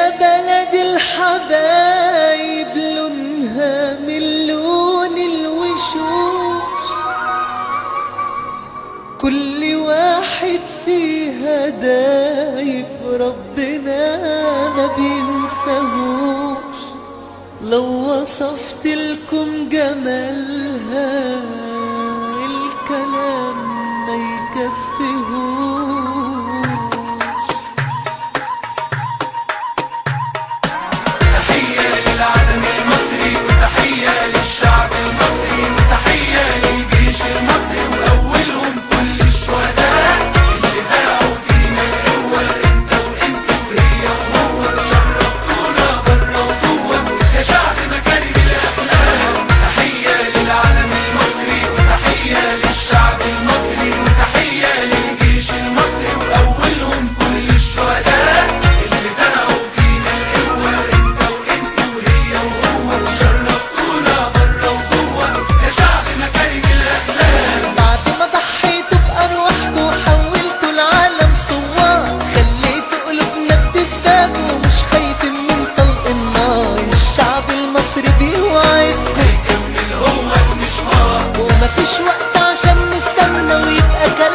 بلد الحبايب لونها من لون الوشوش، كل واحد فيها دايب ربنا ما بينساهوش. لو وصفت لكم جمالها الكلام ما يكفيهوش. تحية للعلم المصري وتحية للشعب المصري وتحية للجيش المصري وأولهم كل الشهداء اللي زرعوا فينا القوة. انت وانت وهي وهو شرفتونا برا وجوه يا شعب مكارم الأخلاق. تحية للعلم المصري وتحية للشعب المصري وتحية للجيش المصري وأولهم كل الشهداء اللي زرعوا فينا القوة. انت وانت وهي وهو شرفتونا برا وجوه يا شعب مكارم الأخلاق. بعد ما ضحيتوا بأرواحكوا وحولتوا العالم صوار، خليتوا قلوبنا بتزداد ومش خايفين من طلق النار. الشعب المصري بيوعدكم هيكمل هو المشوار ومفيش وقت عشان نستنى ويبقى كلام